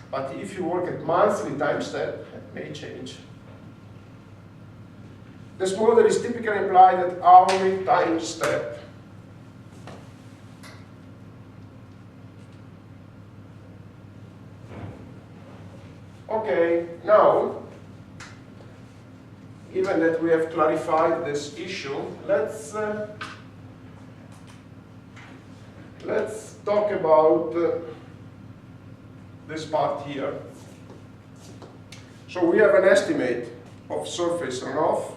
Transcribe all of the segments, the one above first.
But if you work at monthly time step, it may change. This model is typically applied at hourly time step. Okay, now, given that we have clarified this issue, let's talk about this part here. So we have an estimate of surface runoff,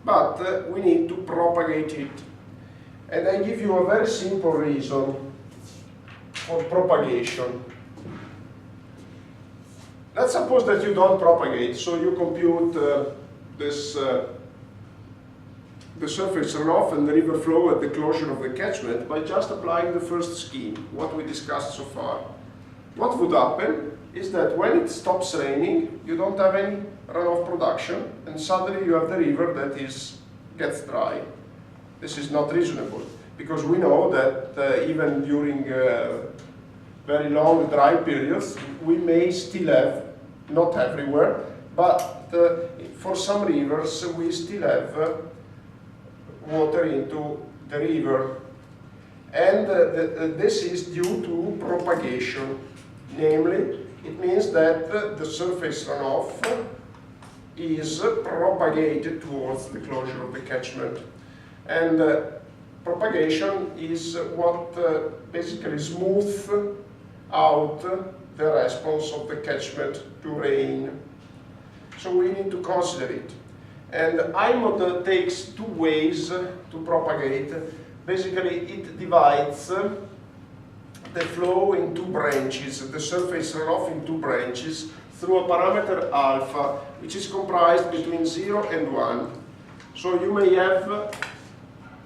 but we need to propagate it. And I give you a very simple reason for propagation. Let's suppose that you don't propagate, so you compute the surface runoff and the river flow at the closure of the catchment by just applying the first scheme, what we discussed so far. What would happen is that when it stops raining, you don't have any runoff production, and suddenly you have the river that gets dry. This is not reasonable, because we know that even during very long dry periods, we may still have, not everywhere, but for some rivers, we still have water into the river. And this is due to propagation. Namely, it means that the surface runoff is propagated towards the closure of the catchment. And propagation is what basically smooths out the response of the catchment to rain. So we need to consider it. And IMOD takes two ways to propagate. Basically, it divides the flow in two branches, the surface runoff in two branches, through a parameter alpha, which is comprised between 0 and 1. So you may have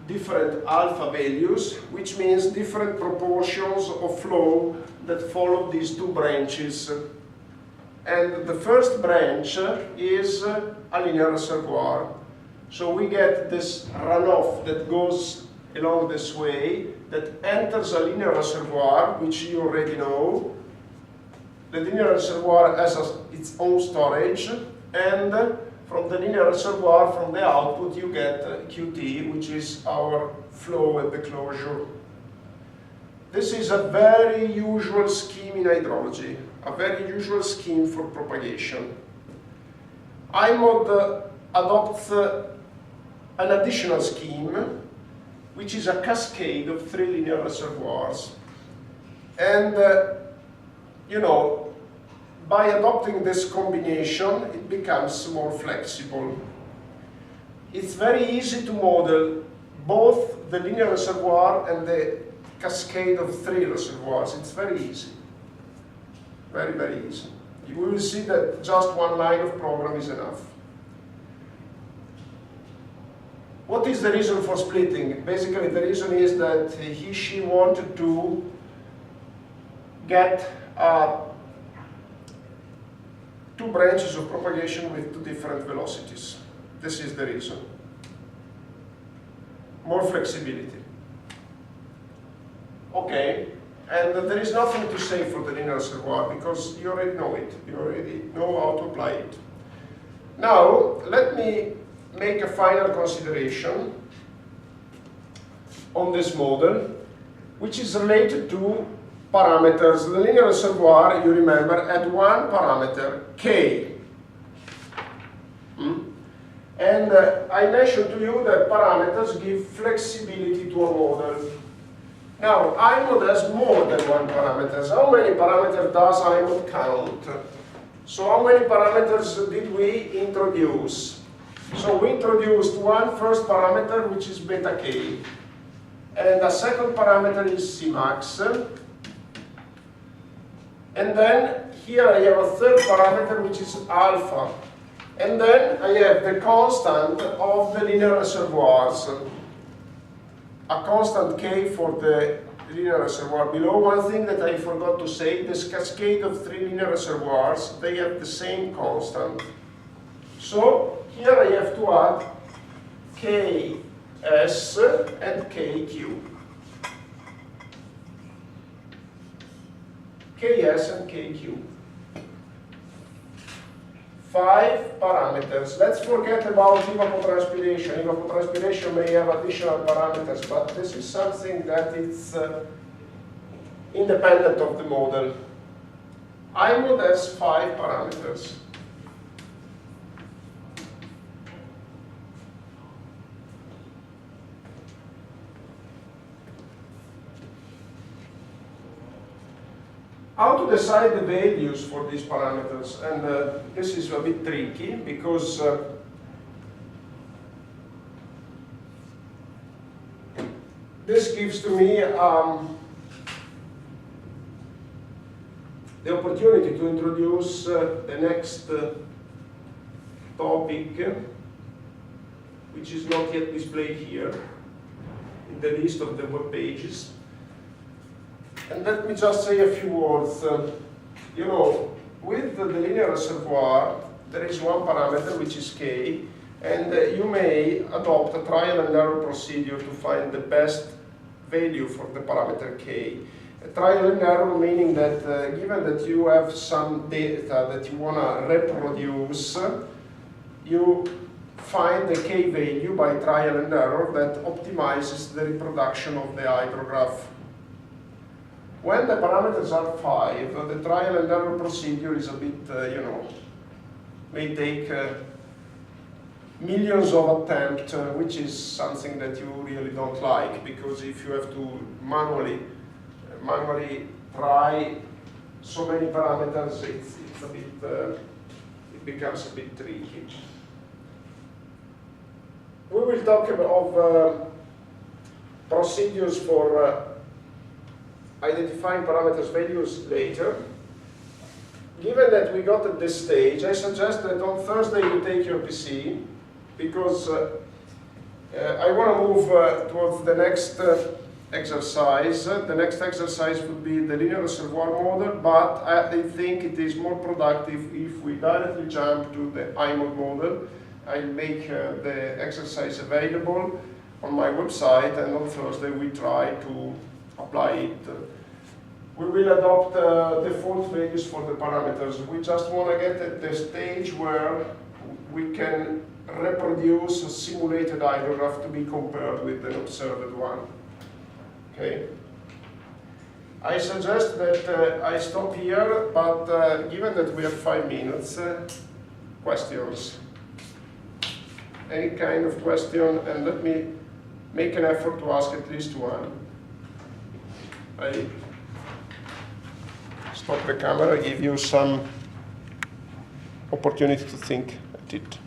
different alpha values, which means different proportions of flow that follow these two branches. And the first branch is a linear reservoir. So we get this runoff that goes along this way, that enters a linear reservoir, which you already know. The linear reservoir has its own storage, and from the linear reservoir, from the output, you get Qt, which is our flow at the closure. This is a very usual scheme in hydrology, a very usual scheme for propagation. IMOD adopts an additional scheme, which is a cascade of 3 linear reservoirs. And, you know, by adopting this combination, it becomes more flexible. It's very easy to model both the linear reservoir and the cascade of 3 reservoirs. It's very easy. Very, very easy. You will see that just one line of program is enough. What is the reason for splitting? Basically, the reason is that she wanted to get 2 branches of propagation with 2 different velocities. This is the reason. More flexibility. Okay, and there is nothing to say for the linear reservoir because you already know it. You already know how to apply it. Now, let me make a final consideration on this model, which is related to parameters. The linear reservoir, you remember, had one parameter, K. And I mentioned to you that parameters give flexibility to a model. Now, IMOD has more than one parameter. How many parameters does IMOD count? So how many parameters did we introduce? So we introduced one first parameter, which is beta K. And a second parameter is Cmax. And then here I have a third parameter, which is alpha. And then I have the constant of the linear reservoirs. A constant K for the linear reservoir below. One thing that I forgot to say, this cascade of 3 linear reservoirs, they have the same constant. So here I have to add Ks and Kq. Ks and Kq. 5 parameters. Let's forget about evapotranspiration. Evapotranspiration may have additional parameters, but this is something that is independent of the model. iMod has 5 parameters. How to decide the values for these parameters? And this is a bit tricky because this gives to me the opportunity to introduce the next topic, which is not yet displayed here in the list of the web pages. And let me just say a few words. You know, with the linear reservoir, there is one parameter which is K, and you may adopt a trial and error procedure to find the best value for the parameter K. A trial and error meaning that given that you have some data that you want to reproduce, you find the K value by trial and error that optimizes the reproduction of the hydrograph. When the parameters are 5, the trial and error procedure is a bit, you know, may take millions of attempts, which is something that you really don't like, because if you have to manually try so many parameters, it's a bit, it becomes a bit tricky. We will talk of procedures for identifying parameters values later. Given that we got at this stage, I suggest that on Thursday you take your PC, because I want to move towards the next exercise. The next exercise would be the linear reservoir model, but I think it is more productive if we directly jump to the iMod model. I'll make the exercise available on my website, and on Thursday we try to apply it. We will adopt default values for the parameters. We just want to get at the stage where we can reproduce a simulated hydrograph to be compared with an observed one. Okay. I suggest that I stop here, but given that we have 5 minutes, questions. Any kind of question, and let me make an effort to ask at least one. I stop the camera, give you some opportunity to think at it.